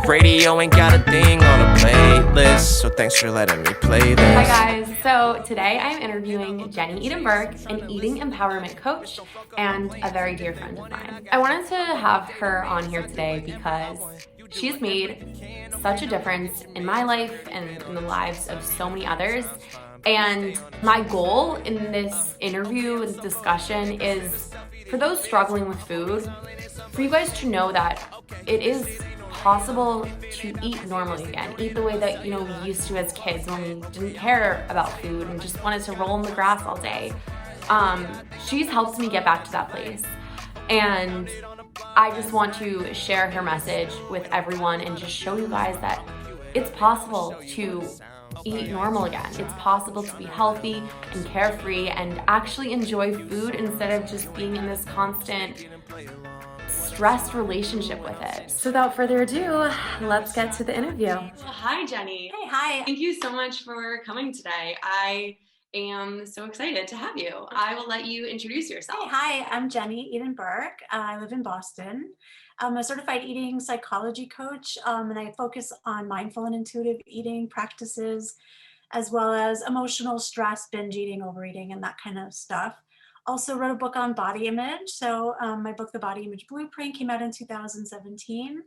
radio ain't got a thing on a playlist, so thanks for letting me play this. Hi guys, so today I'm interviewing Jenny Eden Berk, an eating empowerment coach and a very dear friend of mine. I wanted to have her on here today because she's made such a difference in my life and in the lives of so many others. And my goal in this interview and discussion is for those struggling with food, for you guys to know that it is possible to eat normally again, eat the way that we used to as kids when we didn't care about food and just wanted to roll in the grass all day. She's helped me get back to that place, and I just want to share her message with everyone and just show you guys that it's possible to eat normal again. It's possible to be healthy and carefree and actually enjoy food instead of just being in this constant stressed relationship with it. So without further ado, let's get to the interview. Hi, Jenny. Hey, hi. Thank you so much for coming today. I am so excited to have you. I will let you introduce yourself. Hey, hi, I'm Jenny Eden Berk. I live in Boston. I'm a certified eating psychology coach, and I focus on mindful and intuitive eating practices, as well as emotional stress, binge eating, overeating, and that kind of stuff. Also wrote a book on body image. So my book, The Body Image Blueprint, came out in 2017.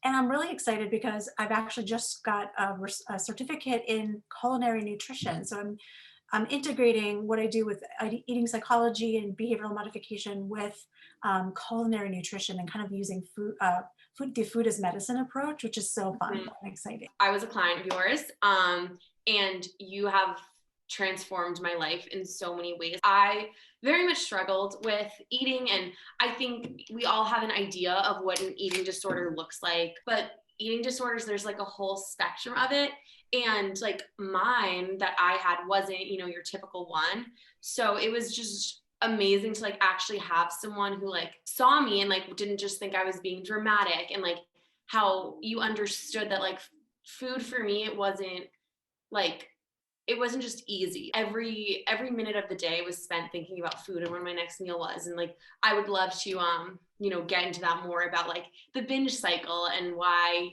And I'm really excited because I've actually just got a certificate in culinary nutrition. So I'm integrating what I do with eating psychology and behavioral modification with culinary nutrition and kind of using the food as medicine approach, which is so fun and exciting. I was a client of yours, and you have transformed my life in so many ways. I very much struggled with eating, and I think we all have an idea of what an eating disorder looks like, but eating disorders, there's like a whole spectrum of it. And like mine that I had wasn't, your typical one. So it was just amazing to like actually have someone who like saw me and like didn't just think I was being dramatic, and like how you understood that like food for me, it wasn't just easy. Every minute of the day was spent thinking about food and when my next meal was. And like, I would love to, get into that more about like the binge cycle and why,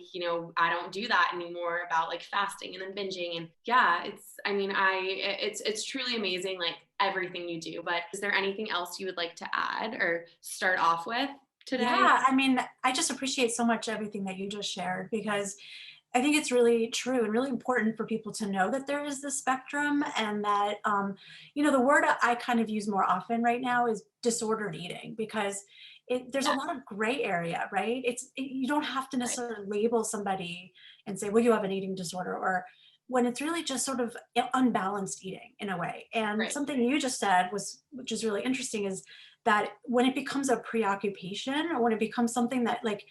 I don't do that anymore, about like fasting and then binging. And yeah, it's truly amazing, like everything you do. But is there anything else you would like to add or start off with today? Yeah, I just appreciate so much everything that you just shared, because I think it's really true and really important for people to know that there is this spectrum, and that, the word I kind of use more often right now is disordered eating, because there's a lot of gray area, right? You don't have to necessarily label somebody and say, well, you have an eating disorder, or when it's really just sort of unbalanced eating in a way. And something you just said which is really interesting, is that when it becomes a preoccupation, or when it becomes something that like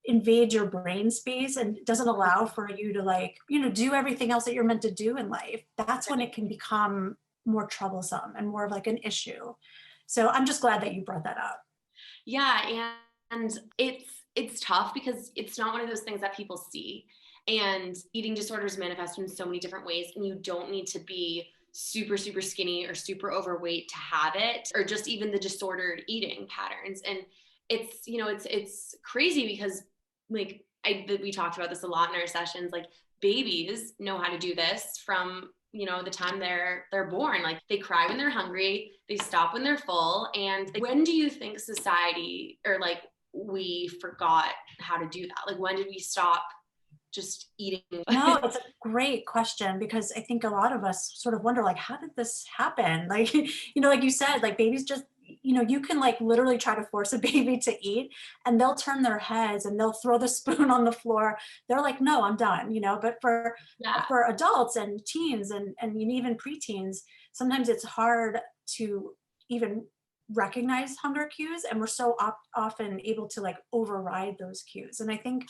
invade your brain space and doesn't allow for you to do everything else that you're meant to do in life, that's when it can become more troublesome and more of like an issue. So I'm just glad that you brought that up. Yeah, and it's tough because it's not one of those things that people see. And eating disorders manifest in so many different ways, and you don't need to be super, super skinny or super overweight to have it, or just even the disordered eating patterns. And it's crazy because like we talked about this a lot in our sessions, like babies know how to do this from the time they're born. Like they cry when they're hungry, they stop when they're full. And like, when do you think society, or like we forgot how to do that? Like when did we stop just eating? No, it's a great question, because I think a lot of us sort of wonder, like, how did this happen? Like, like you said, like babies just, you can like literally try to force a baby to eat and they'll turn their heads and they'll throw the spoon on the floor. They're like, no, I'm done, but for adults and teens and even preteens, sometimes it's hard to even recognize hunger cues, and we're so often able to like override those cues. And I think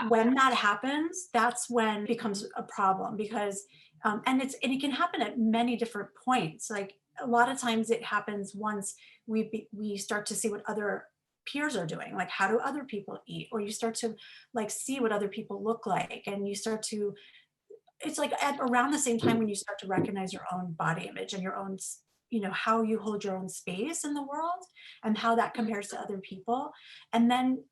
when that happens, that's when it becomes a problem, because and it can happen at many different points. Like a lot of times it happens once we start to see what other peers are doing, like how do other people eat, or you start to like see what other people look like, and you start to, it's like at around the same time when you start to recognize your own body image and your own how you hold your own space in the world and how that compares to other people. And then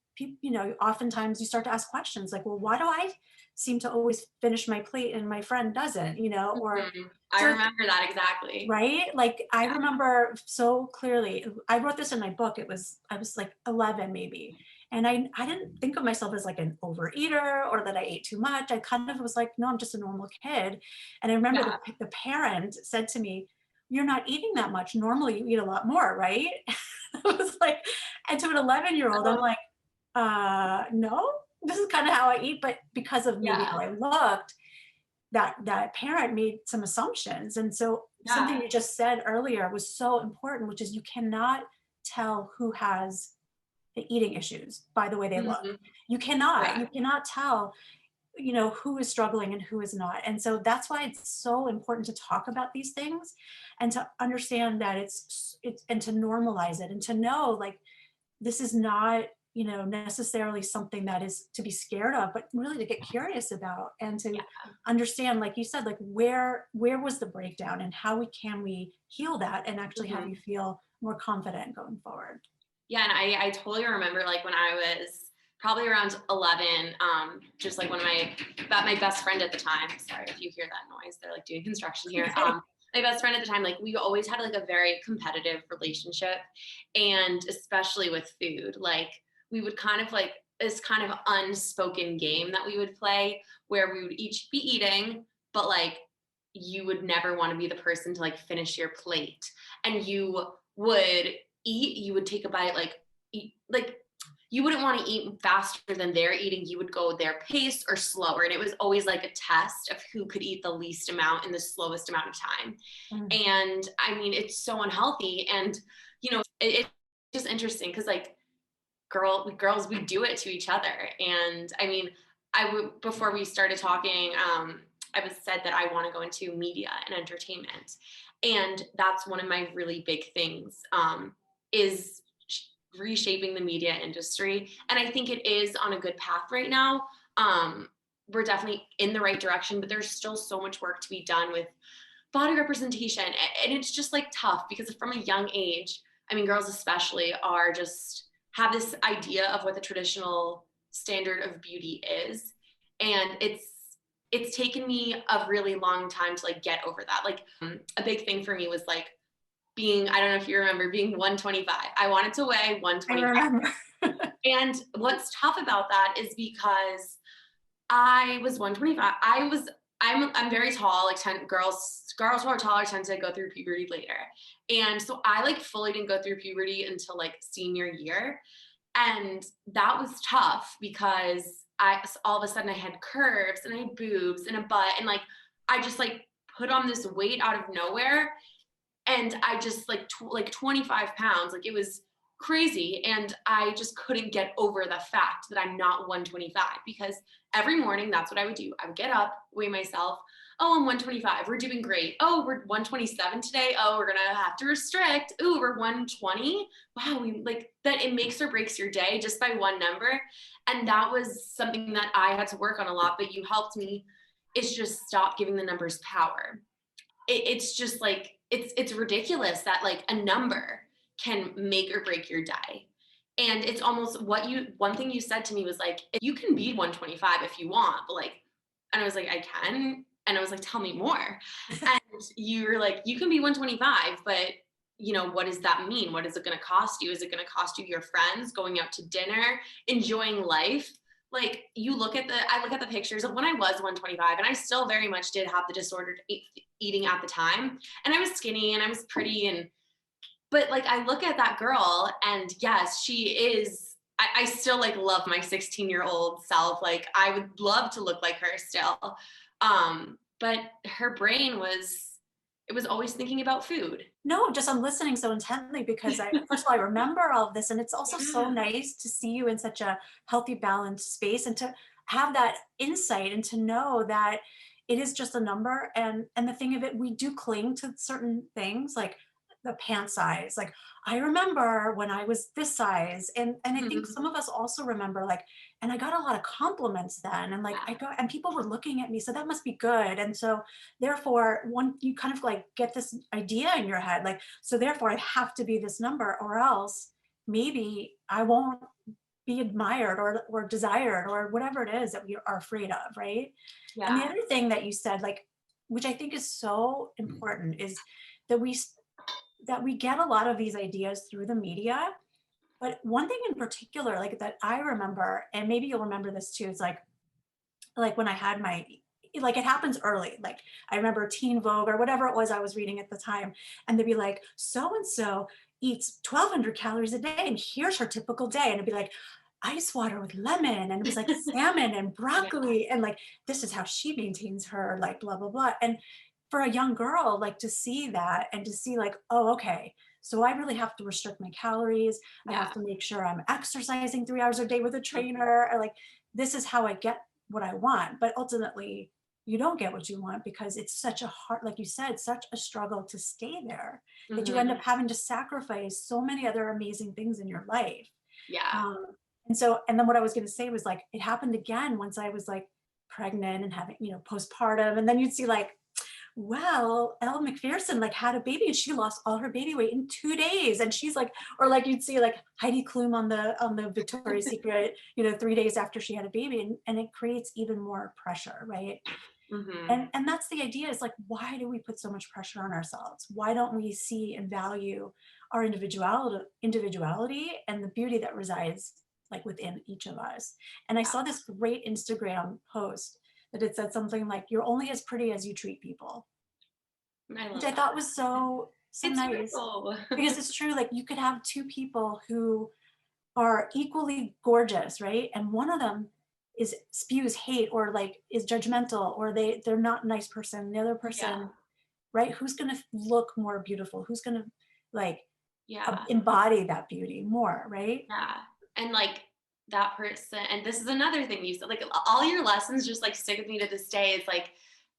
oftentimes you start to ask questions like, well, why do I seem to always finish my plate and my friend doesn't, or I so remember that exactly. right? Like I Yeah. remember so clearly. I wrote this in my book. I was like 11 maybe. And I didn't think of myself as like an overeater or that I ate too much. I kind of was like, no, I'm just a normal kid. And I remember Yeah. the parent said to me, you're not eating that much. Normally you eat a lot more, right? I was like, and to an 11-year-old, I'm Oh, like, no, this is kind of how I eat. But because of maybe how yeah. I looked, that parent made some assumptions. And so something Yeah. you just said earlier was so important, which is you cannot tell who has the eating issues by the way they look. Mhm. You Right. cannot tell, who is struggling and who is not. And so that's why it's so important to talk about these things and to understand that it's and to normalize it and to know like this is not, necessarily something that is to be scared of, but really to get curious about and to Yeah. understand, like you said, like where was the breakdown and how can we heal that and actually have Mhm. you feel more confident going forward. Yeah, and I totally remember like when I was probably around 11, just like my best friend at the time. Sorry if you hear that noise. They're like doing construction here. Okay. My best friend at the time, like we always had like a very competitive relationship, and especially with food, like we would kind of like this kind of unspoken game that we would play where we would each be eating, but like you would never want to be the person to like finish your plate, and you would you would take a bite, like eat, like you wouldn't want to eat faster than they're eating. You would go their pace or slower. And it was always like a test of who could eat the least amount in the slowest amount of time. Mm. And I mean, it's so unhealthy. And, it's just interesting because like girls, we do it to each other. And I mean, before we started talking, I was said that I want to go into media and entertainment. And that's one of my really big things, is reshaping the media industry. And I think it is on a good path right now. We're definitely in the right direction, but there's still so much work to be done with body representation. And it's just like tough because from a young age, I mean, girls especially are just have this idea of what the traditional standard of beauty is. And it's taken me a really long time to like get over that. Like a big thing for me was like being, I don't know if you remember, being 125. I wanted to weigh I 125. remember. And what's tough about that is because I was 125. I'm very tall, like 10 girls who are taller tend to go through puberty later. And so I like fully didn't go through puberty until like senior year. And that was tough because all of a sudden I had curves and I had boobs and a butt, and like I just like put on this weight out of nowhere, and I just like like 25 pounds, like it was crazy. And I just couldn't get over the fact that I'm not 125, because every morning that's what I would do. I would get up, weigh myself. Oh, I'm 125. We're doing great. Oh, we're 127 today. Oh, we're gonna have to restrict. Ooh, we're 120. Wow, we like that. It makes or breaks your day just by one number. And that was something that I had to work on a lot, but you helped me. It's just stop giving the numbers power. It's just like it's ridiculous that like a number can make or break your day. And it's almost one thing you said to me was like, you can be 125 if you want, but like, and I was like, I can. And I was like, tell me more. And you were like, you can be 125, but what does that mean? What is it going to cost you? Is it going to cost you your friends, going out to dinner, enjoying life? Like I look at the pictures of when I was 125, and I still very much did have the disordered eating at the time. And I was skinny and I was pretty, but like I look at that girl, and yes, she is. I still like love my 16-year-old self. Like I would love to look like her still. But her brain it was always thinking about food. No, just I'm listening so intently because first of all, I remember all of this. And it's also so Yeah. nice to see you in such a healthy, balanced space and to have that insight and to know that it is just a number. And the thing of it, we do cling to certain things like the pant size. Like I remember when I was this size. And I think Mhm. some of us also remember like, and I got a lot of compliments then. And like I got and people were looking at me. So that must be good. And so therefore one you kind of like get this idea in your head like so therefore I have to be this number or else maybe I won't be admired or desired or whatever it is that we are afraid of, right? And the Yeah. other thing that you said, like, which I think is so important, is that we get a lot of these ideas through the media. But one thing in particular, like that I remember, and maybe you'll remember this too, is like when I had my, like it happens early. Like I remember Teen Vogue or whatever it was I was reading at the time, and they'd be like, so and so eats 1,200 calories a day, and here's her typical day, and it'd be like ice water with lemon, and it was like salmon and Yeah. broccoli, and like this is how she maintains her like blah blah blah. And for a young girl, like to see that and to see like, oh, okay, so I really have to restrict my calories. I have Yeah. to make sure I'm exercising 3 hours a day with a trainer, or like this is how I get what I want. But ultimately, you don't get what you want because it's such a hard, like you said, such a struggle to stay there that you end Mhm. up having to sacrifice so many other amazing things in your life. Yeah. Um, and so, and then what I was going to say was like, it happened again once I was like pregnant and having, postpartum. And then you'd see like, well, Elle McPherson like had a baby and she lost all her baby weight in 2 days. And she's like, or like you'd see like Heidi Klum on the Victoria's Secret, 3 days after she had a baby, and it creates even more pressure, right? Mhm. And that's the idea, is like, why do we put so much pressure on ourselves? Why don't we see and value our individuality and the beauty that resides like within each of us? And I Yeah. saw this great Instagram post that it said something like, you're only as pretty as you treat people, I which love I that. thought was so It's nice. true. Because it's true, like you could have two people who are equally gorgeous, right? And one of them is spews hate or like is judgmental, or they're not a nice person. The other Yeah. person, right? Who's going to look more beautiful? Who's going to like Yeah. embody that beauty more, right? Yeah. And like that person, and this is another thing you said, like all your lessons just like stick with me to this day. Is like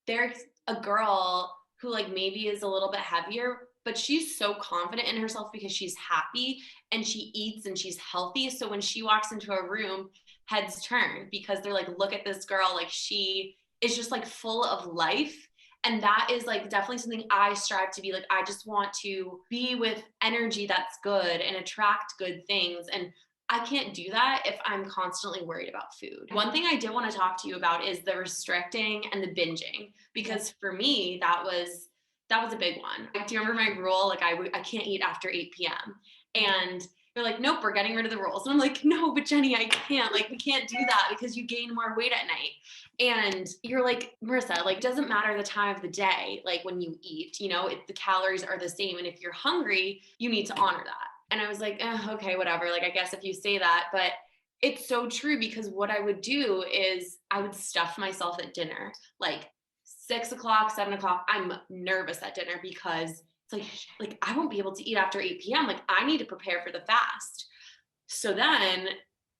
there's a girl who like maybe is a little bit heavier, but she's so confident in herself because she's happy and she eats and she's healthy. So when she walks into a room, heads turn because they're like, look at this girl, like she is just like full of life. And that is like definitely something I strive to be. Like I just want to be with energy that's good and attract good things. And I can't do that if I'm constantly worried about food. One thing I did want to talk to you about is the restricting and the binging, because for me that was a big one. Do you remember my rule? Like I can't eat after 8 p.m. And they're like, nope, we're getting rid of the rules. And I'm like, no, but Jenny, I can't. Like, we can't do that because you gain more weight at night. And you're like, Marissa, like, doesn't matter the time of the day, like when you eat, if the calories are the same. And if you're hungry, you need to honor that. And I was like, okay, whatever. Like, I guess if you say that, but it's so true, because what I would do is I would stuff myself at dinner, like 6 o'clock, 7 o'clock. I'm nervous at dinner because it's like I won't be able to eat after 8 p.m. Like I need to prepare for the fast. So then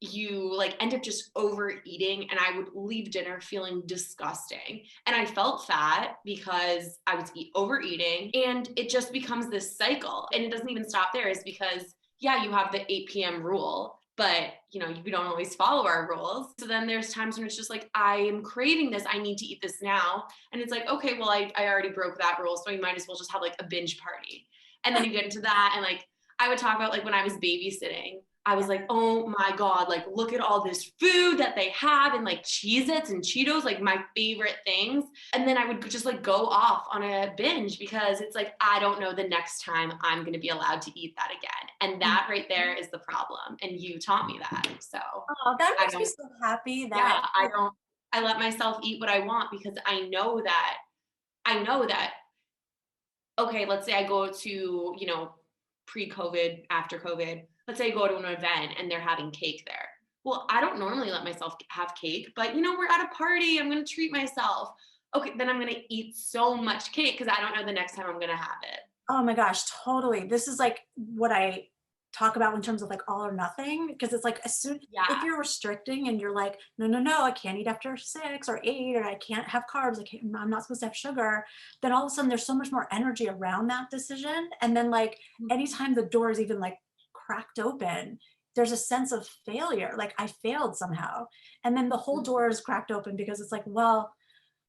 you like end up just overeating, and I would leave dinner feeling disgusting. And I felt fat because I was overeating, and it just becomes this cycle. And it doesn't even stop there, is because yeah, you have the 8 p.m. rule, but we don't always follow our rules. So then there's times when it's just like, I am craving this, I need to eat this now. And it's like, okay, well, I already broke that rule, so I might as well just have like a binge party. And then you get into that, and like I would talk about like when I was babysitting, I was like, oh my God, like look at all this food that they have, and like Cheez-Its and Cheetos, like my favorite things. And then I would just like go off on a binge because it's like, I don't know the next time I'm going to be allowed to eat that again. And that right there is the problem. And you taught me that. So Oh, that I makes me don't, so happy yeah, that I let myself eat what I want because I know that, okay, let's say I go to, pre-COVID, after COVID, let's say I go to an event and they're having cake there. Well, I don't normally let myself have cake, but we're at a party, I'm going to treat myself. Okay, then I'm going to eat so much cake because I don't know the next time I'm going to have it. Oh my gosh, totally. This is like what I talk about in terms of like all or nothing, because it's like as soon if Yeah. you're restricting and you're like, no, no, no, I can't eat after 6 or 8, or I can't have carbs, I'm not supposed to have sugar, then all of a sudden there's so much more energy around that decision. And then like anytime the door is even like cracked open, there's a sense of failure, like I failed somehow. And then the whole door is cracked open because it's like, well,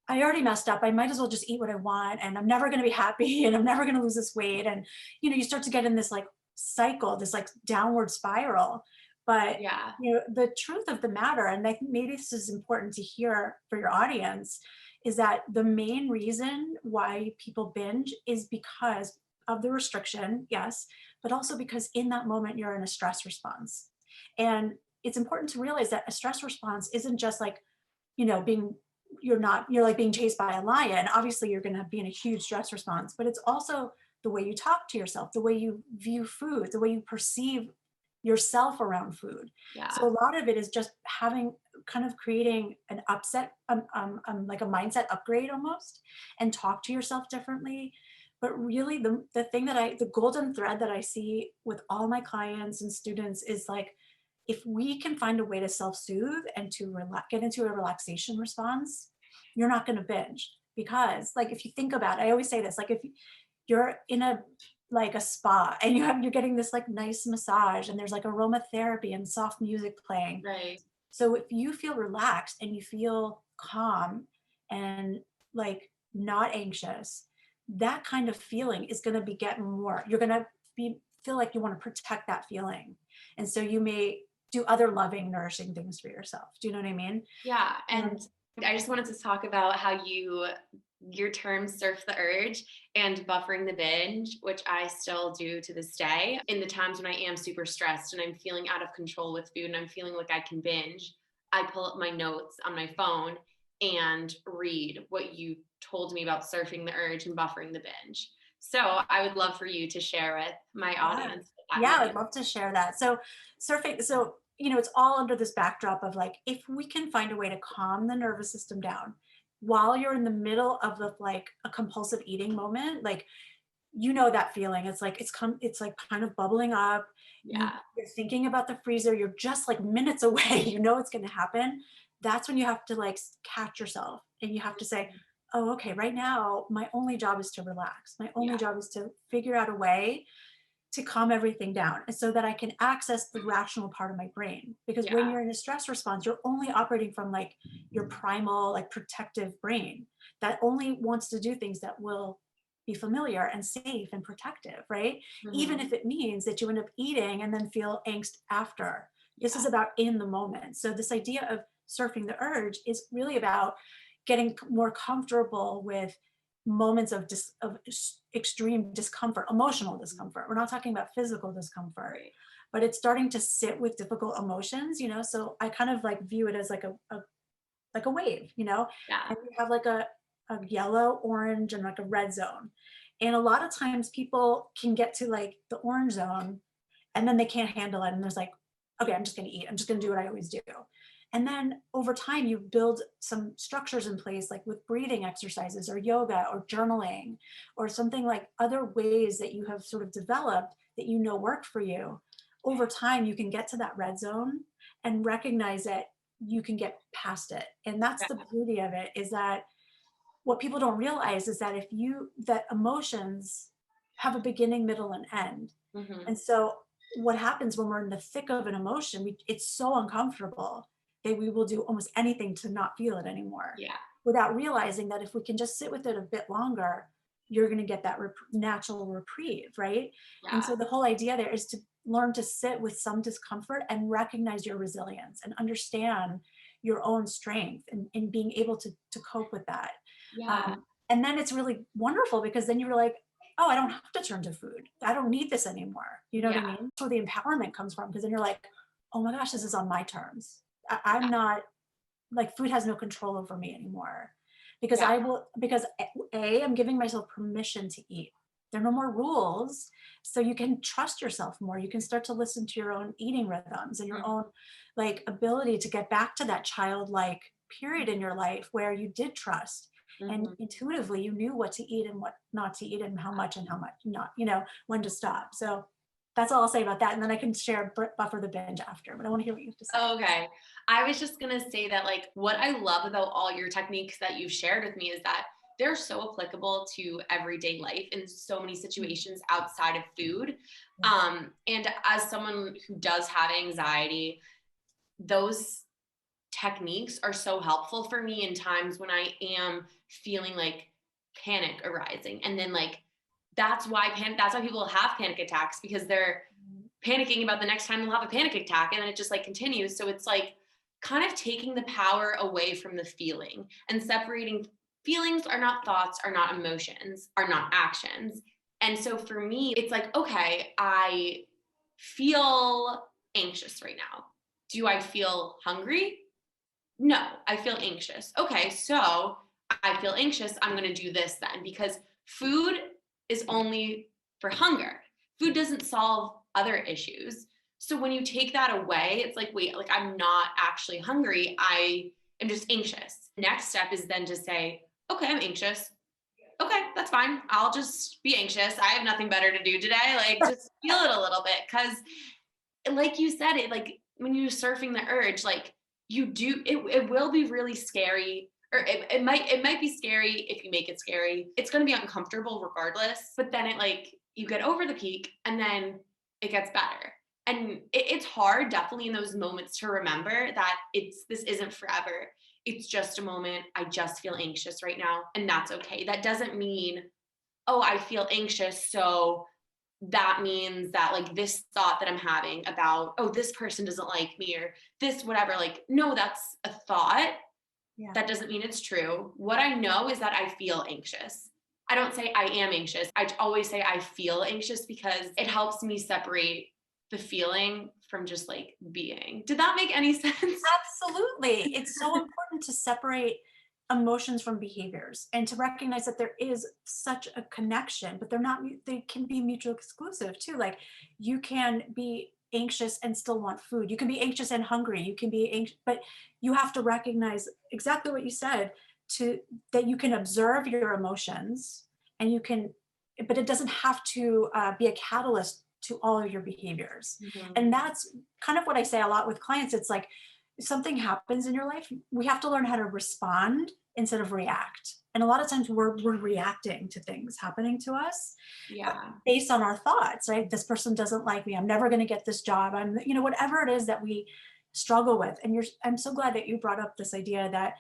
I already messed up. I might as well just eat what I want, and I'm never going to be happy, and I'm never going to lose this weight. And, you start to get in this like cycle, this like downward spiral But Yeah. the truth of the matter, and I think maybe this is important to hear for your audience, is that the main reason why people binge is because of the restriction, yes, but also because in that moment you're in a stress response. And it's important to realize that a stress response isn't just like, being you're like being chased by a lion. Obviously, you're going to be in a huge stress response, but it's also the way you talk to yourself, the way you view food, the way you perceive yourself around food. Yeah. So a lot of it is just having kind of creating an upset, like a mindset upgrade almost, and talk to yourself differently. But really, the thing the golden thread that I see with all my clients and students is like, if we can find a way to self-soothe and to get into a relaxation response, you're not going to binge. Because like, if you think about it, I always say this, like if you're in a spa and you're getting this like nice massage and there's like aromatherapy and soft music playing. Right. So if you feel relaxed and you feel calm and like not anxious, that kind of feeling is going to be getting more. You're going to feel like you want to protect that feeling. And so you may do other loving, nourishing things for yourself. Do you know what I mean? Yeah. And I just wanted to talk about how your term surf the urge and buffering the binge, which I still do to this day. In the times when I am super stressed and I'm feeling out of control with food and I'm feeling like I can binge, I pull up my notes on my phone and read what you told me about surfing the urge and buffering the binge. So I would love for you to share with my Yeah. audience what that Yeah, means. I'd love to share that. So surfing, it's all under this backdrop of like, if we can find a way to calm the nervous system down while you're in the middle of like a compulsive eating moment, like, that feeling. It's like, it's like kind of bubbling up. Yeah. You're thinking about the freezer. You're just like minutes away. It's going to happen. That's when you have to like catch yourself and you have to say, oh, okay, right now, my only job is to relax. My only Yeah. job is to figure out a way to calm everything down and so that I can access the rational part of my brain. Because when Yeah. you're in a stress response, you're only operating from like your primal, like protective brain that only wants to do things that will be familiar and safe and protective, right? Even Mhm. if it means that you end up eating and then feel angst after. This is Yeah. about in the moment. So this idea of surfing the urge is really about getting more comfortable with moments of extreme discomfort, emotional discomfort. We're not talking about physical discomfort, Right. but it's starting to sit with difficult emotions. So I kind of like view it as like a wave. Yeah. And you have like a yellow, orange, and like a red zone. And a lot of times people can get to like the orange zone and then they can't handle it. And there's like, okay, I'm just going to eat. I'm just going to do what I always do. And then over time, you build some structures in place, like with breathing exercises or yoga or journaling or something like other ways that you have sort of developed that work for you. Over time, you can get to that red zone and recognize that you can get past it. And that's Yeah. the beauty of it, is that what people don't realize is that that emotions have a beginning, middle, and end. Mhm. And so what happens when we're in the thick of an emotion, it's so uncomfortable that we will do almost anything to not feel it anymore Yeah. without realizing that if we can just sit with it a bit longer, you're going to get that natural reprieve, right? And Yeah. so the whole idea there is to learn to sit with some discomfort and recognize your resilience and understand your own strength and being able to cope with that. Yeah. And then it's really wonderful because then you're like, oh, I don't have to turn to food. I don't need this anymore. You know what I Yeah. mean? That's where the empowerment comes from, because then you're like, oh my gosh, this is on my terms. I'm not like, food has no control over me anymore, because Yeah. because I'm giving myself permission to eat. There are no more rules. So you can trust yourself more. You can start to listen to your own eating rhythms and your Mhm. own like ability to get back to that childlike period in your life where you did trust and Mhm. intuitively you knew what to eat and what not to eat and how much and how much not, when to stop. So that's all I'll say about that. And then I can share buffer the binge after, but I want to hear what you have to say. Okay. I was just going to say that, like, what I love about all your techniques that you've shared with me is that they're so applicable to everyday life in so many situations outside of food. And as someone who does have anxiety, those techniques are so helpful for me in times when I am feeling like panic arising. And then like that's why people have panic attacks, because they're panicking about the next time they'll have a panic attack, and then it just like continues. So it's like kind of taking the power away from the feeling and separating. Feelings are not thoughts, are not emotions, are not actions. And so for me, it's like, okay, I feel anxious right now. Do I feel hungry? No, I feel anxious. Okay, so I feel anxious. I'm going to do this then, because food is only for hunger. Food doesn't solve other issues. So when you take that away, it's like, wait, like I'm not actually hungry. I am just anxious. Next step is then to say, okay, I'm anxious. Okay, that's fine. I'll just be anxious. I have nothing better to do today. Like just feel it a little bit. Cause like you said, it like when you're surfing the urge, like you do, it will be really scary. Or it might be scary if you make it scary. It's going to be uncomfortable regardless. But then it like you get over the peak and then it gets better. And it's hard, definitely in those moments, to remember that this isn't forever. It's just a moment. I just feel anxious right now, and that's okay. That doesn't mean, oh, I feel anxious, so that means that like this thought that I'm having about, oh, this person doesn't like me or this whatever, like no, that's a thought. Yeah. That doesn't mean it's true. What I know is that I feel anxious. I don't say I am anxious. I always say I feel anxious because it helps me separate the feeling from just like being. Did that make any sense? Absolutely. It's so important to separate emotions from behaviors and to recognize that there is such a connection, but they can be mutually exclusive too. Like you can be anxious and still want food. You can be anxious and hungry. You can be anxious, but you have to recognize exactly what you said, to that you can observe your emotions and you can, but it doesn't have to be a catalyst to all of your behaviors. Mhm. And that's kind of what I say a lot with clients. It's like, if something happens in your life, we have to learn how to respond instead of react. And a lot of times we're reacting to things happening to us Yeah. based on our thoughts, right? This person doesn't like me. I'm never going to get this job. Whatever it is that we struggle with. And I'm so glad that you brought up this idea that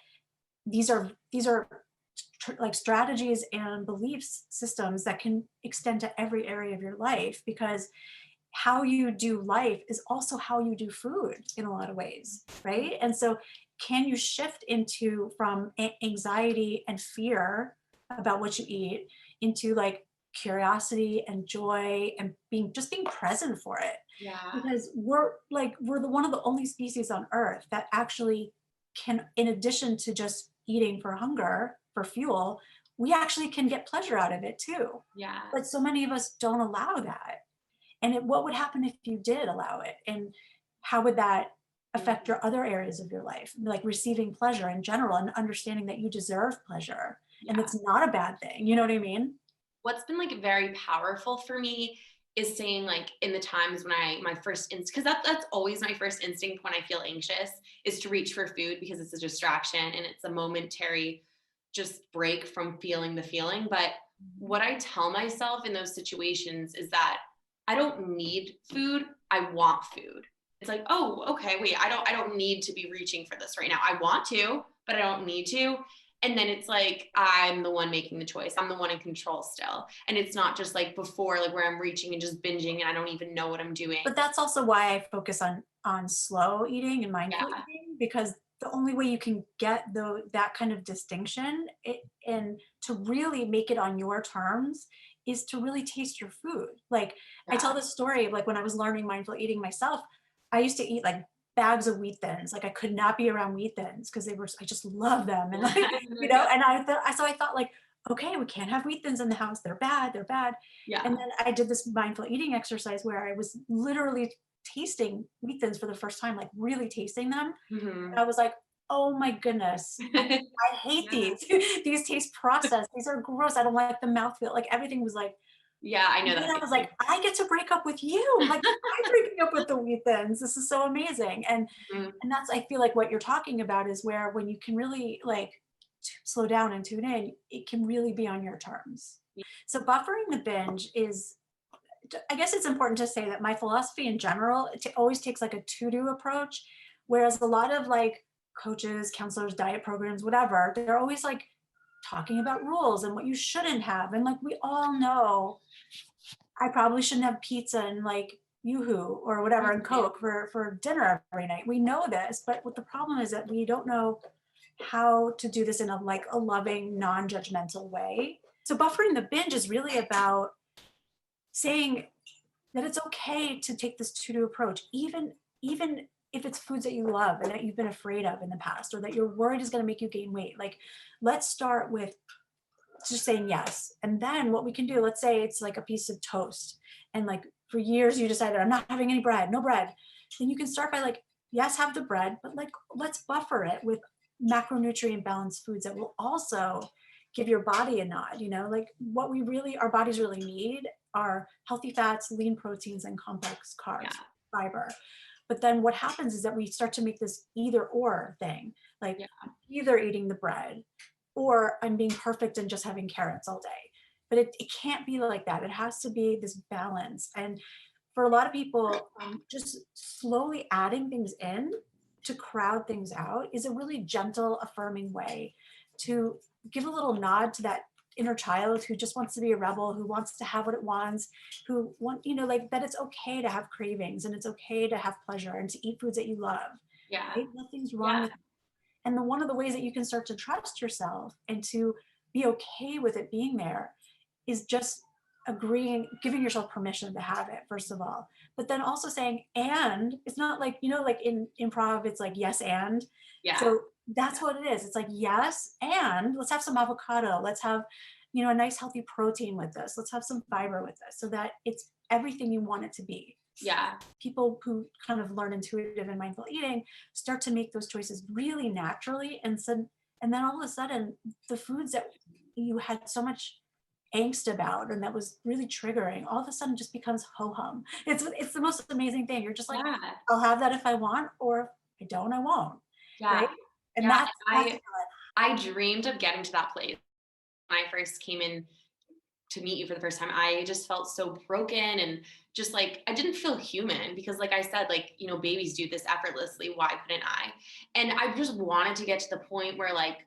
these are like strategies and beliefs systems that can extend to every area of your life, because how you do life is also how you do food in a lot of ways, right? And so can you shift into from anxiety and fear about what you eat into like curiosity and joy and being present for it? Yeah. Because we're the one of the only species on earth that actually can, in addition to just eating for hunger, for fuel, we actually can get pleasure out of it too. Yeah. But so many of us don't allow that. And what would happen if you did allow it? And how would that affect your other areas of your life, like receiving pleasure in general and understanding that you deserve pleasure and Yeah. it's not a bad thing? You know what I mean? What's been like very powerful for me is saying like in the times when my first instinct, because that's always my first instinct when I feel anxious, is to reach for food because it's a distraction and it's a momentary just break from feeling the feeling. But what I tell myself in those situations is that I don't need food. I want food. It's like, oh, okay, wait, I don't need to be reaching for this right now. I want to, but I don't need to. And then it's like I'm the one making the choice. I'm the one in control still. And it's not just like before, like where I'm reaching and just binging and I don't even know what I'm doing. But that's also why I focus on slow eating and mindful Yeah. eating, because the only way you can get that kind of distinction and to really make it on your terms is to really taste your food. Like I tell Yeah. this story of like when I was learning mindful eating myself, I used to eat like bags of wheat thins. Like I could not be around wheat thins because I just love them. And like, and I thought like, okay, we can't have wheat thins in the house. They're bad. They're bad. Yeah. And then I did this mindful eating exercise where I was literally tasting wheat thins for the first time, like really tasting them. Mhm. And I was like, oh my goodness, I hate Yeah. these. These taste processed. These are gross. I don't like the mouthfeel. Like everything was like, Yeah, I know and that. then I was like, I get to break up with you. Like I'm breaking up with the wheat thins. This is so amazing. Mhm. And that's, I feel like what you're talking about is where when you can really like slow down and tune in, it can really be on your terms. So buffering the binge is, I guess it's important to say that my philosophy in general, always takes like a to-do approach, whereas a lot of like coaches, counselors, diet programs, whatever, they're always like talking about rules and what you shouldn't have. And like we all know, I probably shouldn't have pizza and like Yoo-hoo or whatever and Coke for dinner every night. We know this, but what the problem is that we don't know how to do this in a loving, non-judgmental way. So buffering the binge is really about saying that it's okay to take this to-do approach, even if it's foods that you love and that you've been afraid of in the past or that you're worried is going to make you gain weight. Like, let's start with just saying yes. And then what we can do, let's say it's like a piece of toast. And like for years you decided, I'm not having any bread, no bread. Then you can start by like, yes, have the bread, but like, let's buffer it with macronutrient balanced foods that will also give your body a nod, like what our bodies really need are healthy fats, lean proteins, and complex carbs, fiber. But then what happens is that we start to make this either or thing, like either eating the bread or I'm being perfect and just having carrots all day. But it can't be like that. It has to be this balance. And for a lot of people, just slowly adding things in to crowd things out is a really gentle, affirming way to give a little nod to that inner child who just wants to be a rebel, who wants to have what it wants, like that it's okay to have cravings and it's okay to have pleasure and to eat foods that you love. Yeah. Right? Nothing's wrong with it. And one of the ways that you can start to trust yourself and to be okay with it being there is just giving yourself permission to have it, first of all. But then also saying, and it's not like, like in improv, it's like, yes, and. Yeah. So that's what it is. It's like, yes, and let's have some avocado. Let's have, a nice healthy protein with this. Let's have some fiber with this so that it's everything you want it to be. Yeah. People who kind of learn intuitive and mindful eating start to make those choices really naturally. And then all of a sudden, the foods that you had so much angst about and that was really triggering, all of a sudden just becomes ho-hum. It's the most amazing thing. You're just like, I'll have that if I want, or if I don't, I won't. Yeah. Right? And I dreamed of getting to that place when I first came in to meet you for the first time. I just felt so broken and just like I didn't feel human because like I said, like, babies do this effortlessly. Why couldn't I? And I just wanted to get to the point where like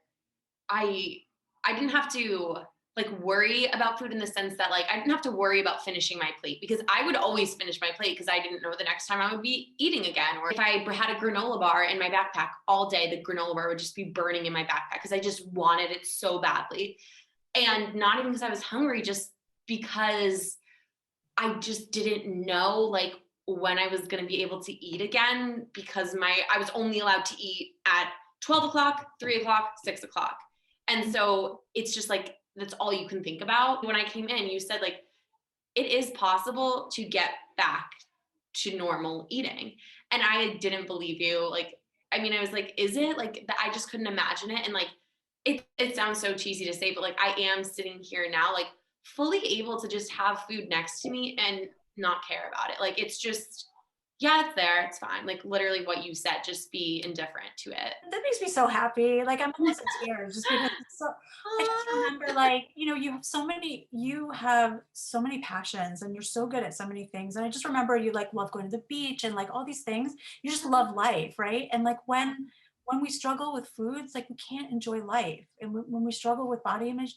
I didn't have to like worry about food in the sense that like I didn't have to worry about finishing my plate because I would always finish my plate because I didn't know the next time I would be eating again. Or if I had a granola bar in my backpack all day, the granola bar would just be burning in my backpack because I just wanted it so badly. And not even because I was hungry, just because I just didn't know like when I was going to be able to eat again because I was only allowed to eat at 12 o'clock, 3 o'clock, 6 o'clock. And so it's just like, that's all you can think about. When I came in, you said like, it is possible to get back to normal eating. And I didn't believe you. Like, I mean, I was like, is it like, I just couldn't imagine it. And like, it sounds so cheesy to say, but like, I am sitting here now, like fully able to just have food next to me and not care about it. Like, it's just, yeah, it's there. It's fine. Like literally what you said, just be indifferent to it. That makes me so happy. Like I'm almost in tears just because it's so, I just remember like, you have so many passions and you're so good at so many things. And I just remember you like love going to the beach and like all these things. You just love life, right? And like when we struggle with foods, like we can't enjoy life. And when we struggle with body image,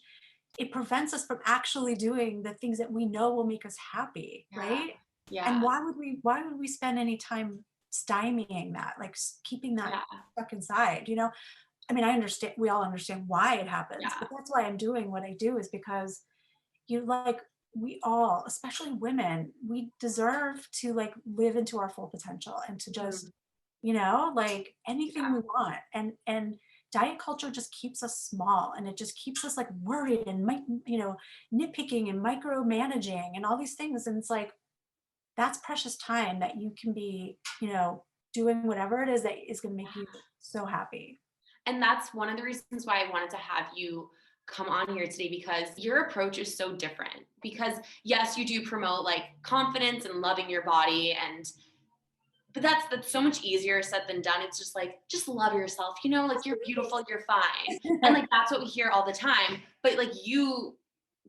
it prevents us from actually doing the things that we know will make us happy, right? Yeah. And why would we spend any time stymieing that, like keeping that stuck inside, I mean, I understand, we all understand why it happens, but that's why I'm doing what I do is because we all, especially women, we deserve to like live into our full potential and to just, like anything we want. And diet culture just keeps us small and it just keeps us like worried and nitpicking and micromanaging and all these things. And it's like, that's precious time that you can be, doing whatever it is that is going to make you so happy. And that's one of the reasons why I wanted to have you come on here today because your approach is so different. Because yes, you do promote like confidence and loving your body but that's so much easier said than done. It's just like, just love yourself, like you're beautiful, you're fine. And like, that's what we hear all the time. But like you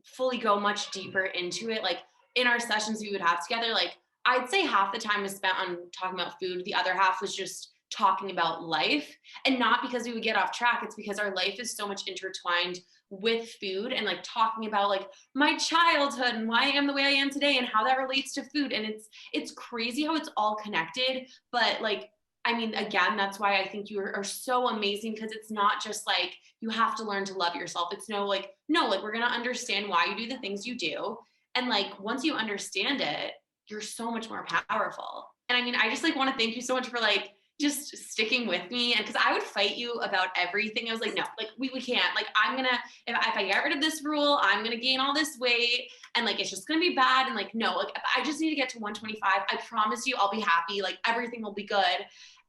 fully go much deeper into it. Like in our sessions we would have together, like I'd say half the time was spent on talking about food. The other half was just talking about life, and not because we would get off track. It's because our life is so much intertwined with food, and like talking about like my childhood and why I am the way I am today and how that relates to food. And it's crazy how it's all connected. But like, I mean, again, that's why I think you are so amazing, because it's not just like you have to learn to love yourself. It's no, like we're gonna understand why you do the things you do, and like once you understand it, you're so much more powerful. And I mean, I just like want to thank you so much for like just sticking with me. And because I would fight you about everything. I was like, no, like we can't. Like I'm gonna, if I get rid of this rule, I'm gonna gain all this weight, and like it's just gonna be bad. And like no, like I just need to get to 125. I promise you, I'll be happy. Like everything will be good.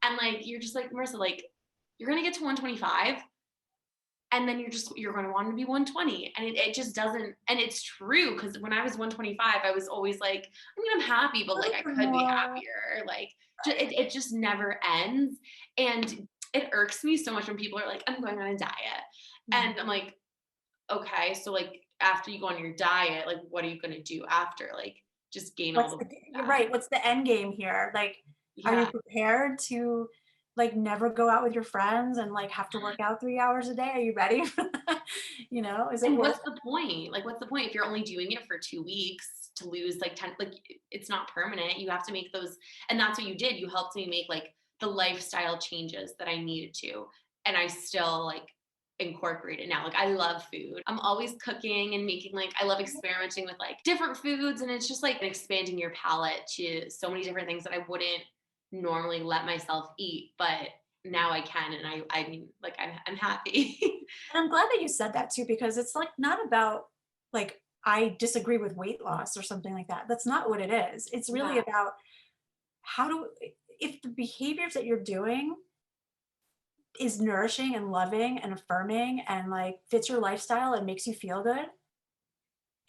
And like you're just like, Marissa, like you're gonna get to 125, and then you're going to want to be 120, and it just doesn't. And it's true, because when I was 125, I was always like, I mean, I'm happy, but like I could be happier. Like it just never ends. And it irks me so much when people are like, I'm going on a diet, and I'm like, okay, so like after you go on your diet, like what are you going to do after? Like just gain all the you're right, what's the end game here? Like, are you prepared to like never go out with your friends and like have to work out 3 hours a day? Are you ready for that? Is it And worth what's the point? Like, what's the point if you're only doing it for 2 weeks to lose like 10? Like, it's not permanent. You have to make those, and that's what you did. You helped me make like the lifestyle changes that I needed to, and I still like incorporate it now. Like, I love food. I'm always cooking and making, like, I love experimenting with like different foods, and it's just like expanding your palate to so many different things that I wouldn't normally let myself eat, but now I can. And I mean, like, I'm happy. And I'm glad that you said that too, because it's like not about like I disagree with weight loss or something like that. That's not what it is. It's really Yeah. about how do if the behaviors that you're doing is nourishing and loving and affirming and like fits your lifestyle and makes you feel good,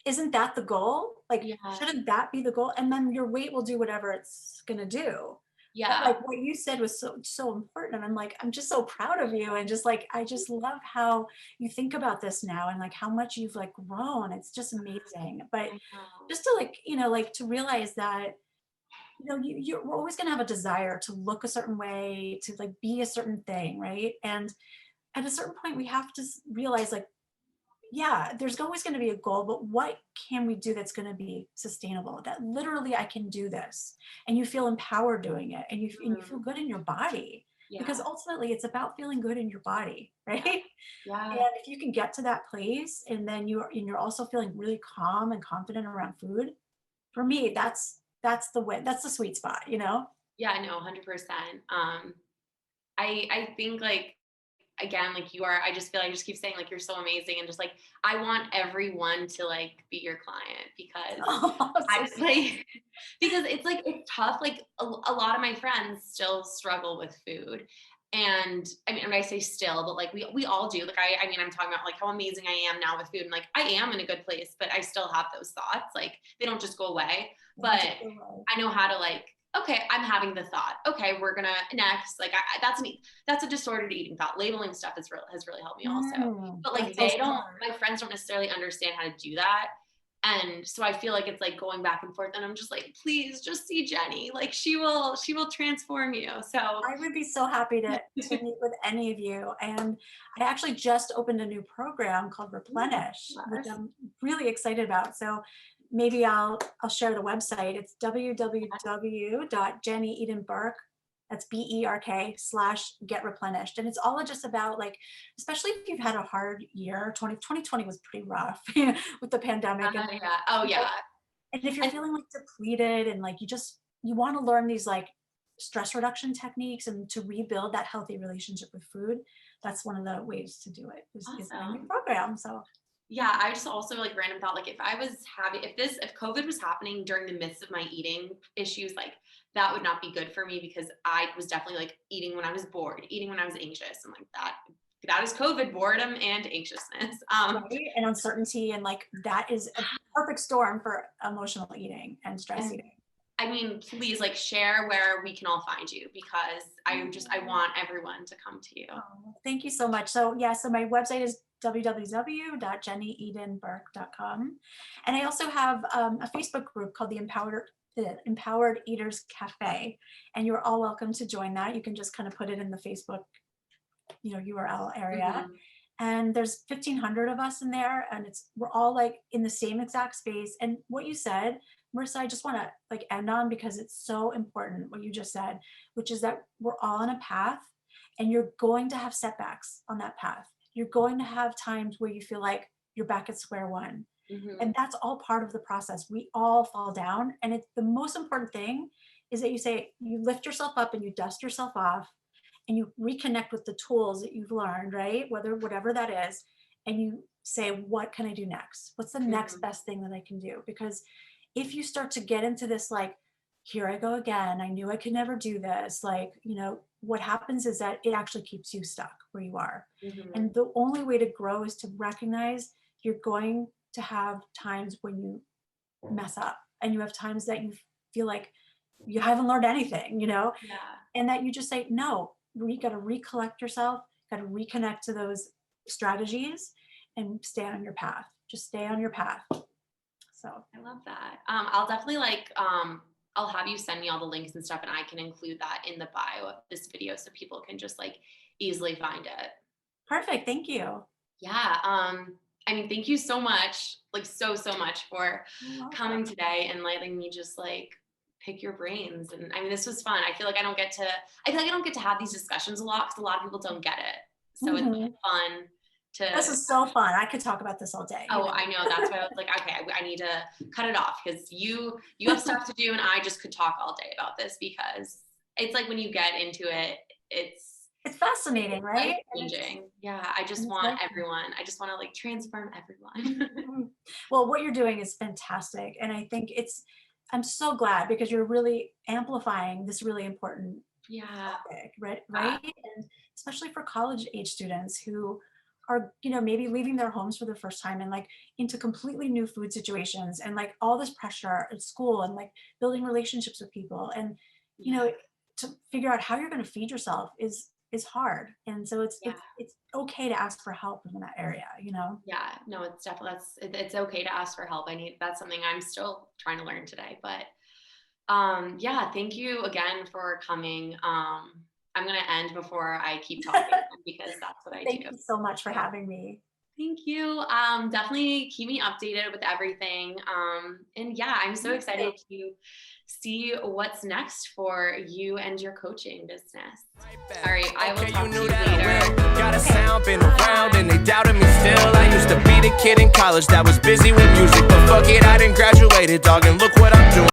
isn't that the goal? Like, Yeah. shouldn't that be the goal? And then your weight will do whatever it's gonna do. But like what you said was so important. And I'm like, I'm just so proud of you. And just like, I just love how you think about this now and like how much you've like grown. It's just amazing. But just to like, like to realize that, we're always gonna have a desire to look a certain way, to like be a certain thing, right? And at a certain point, we have to realize like, yeah, there's always going to be a goal, but what can we do that's going to be sustainable? That literally I can do this, and you feel empowered doing it, and you feel good in your body, because ultimately it's about feeling good in your body, right? Yeah. And if you can get to that place, and then you're also feeling really calm and confident around food, for me, that's the way, that's the sweet spot, Yeah, I know, 100%. I think like, again, like you are, I just feel, I just keep saying like you're so amazing, and just like I want everyone to like be your client, because I just like because it's like it's tough. Like a lot of my friends still struggle with food. And I mean, when I say still, but like we all do. Like I mean, I'm talking about like how amazing I am now with food, and like I am in a good place, but I still have those thoughts. Like they don't just go away. But I know how to like, okay, I'm having the thought. Okay, we're gonna next. Like that's a disordered eating thought. Labeling stuff has really helped me also. But like my friends don't necessarily understand how to do that. And so I feel like it's like going back and forth, and I'm just like, please just see Jenny. Like she will transform you. So I would be so happy to meet with any of you. And I actually just opened a new program called Replenish, which I'm really excited about. So maybe I'll share the website. It's www.JennyEdenBerk. That's BERK/get replenished. And it's all just about like, especially if you've had a hard year, 2020 was pretty rough with the pandemic. And, and if you're feeling like depleted and like you want to learn these like stress reduction techniques and to rebuild that healthy relationship with food, that's one of the ways to do it is my new program. So yeah, I just also like random thought, like if I was having, if COVID was happening during the midst of my eating issues, like that would not be good for me, because I was definitely like eating when I was bored, eating when I was anxious, and like that is COVID, boredom and anxiousness. Right? And uncertainty, and like that is a perfect storm for emotional eating and stress eating. I mean, please like share where we can all find you, because I want everyone to come to you. Oh, thank you so much. So yeah, so my website is www.jennyedenberk.com. And I also have a Facebook group called the the Empowered Eaters Cafe, and you're all welcome to join that. You can just kind of put it in the Facebook, URL area. And there's 1,500 of us in there, and we're all like in the same exact space. And what you said, Marissa, I just want to like end on, because it's so important what you just said, which is that we're all on a path, and you're going to have setbacks on that path. You're going to have times where you feel like you're back at square one. And that's all part of the process. We all fall down. And the most important thing is that you lift yourself up and you dust yourself off, and you reconnect with the tools that you've learned, right? Whatever that is. And you say, what can I do next? What's the next best thing that I can do? Because if you start to get into this, like, here I go again, I knew I could never do this. Like, what happens is that it actually keeps you stuck where you are. And the only way to grow is to recognize you're going to have times when you mess up, and you have times that you feel like you haven't learned anything, and that you just say, no, you got to recollect yourself, got to reconnect to those strategies and stay on your path. Just stay on your path. So I love that. I'll definitely I'll have you send me all the links and stuff, and I can include that in the bio of this video so people can just like easily find it. Perfect. Thank you. Yeah. Thank you so much, like so much for coming today and letting me just like pick your brains. And this was fun. I feel like I don't get to have these discussions a lot, because a lot of people don't get it. So it's fun to. This is so fun. I could talk about this all day. Oh, I know. That's why I was like, okay, I need to cut it off, because you have stuff to do, and I just could talk all day about this, because it's like when you get into it, it's fascinating, right? Changing. Yeah. I just want to like transform everyone. Well, what you're doing is fantastic. And I think I'm so glad, because you're really amplifying this really important topic, right? And especially for college age students who are, maybe leaving their homes for the first time, and like into completely new food situations, and like all this pressure at school, and like building relationships with people, and, to figure out how you're going to feed yourself is hard. And so it's okay to ask for help in that area, Yeah, no, it's definitely, it's okay to ask for help. That's something I'm still trying to learn today, but thank you again for coming. I'm going to end before I keep talking, because that's what I do. Thank you so much for having me. Thank you. Definitely keep me updated with everything. And I'm so excited to see what's next for you and your coaching business. All right, I will talk to you later. Got a sound, been around, and they doubted me still. I used to be the kid in college that was busy with music, but fuck it, I didn't graduate, dog, and look what I'm doing.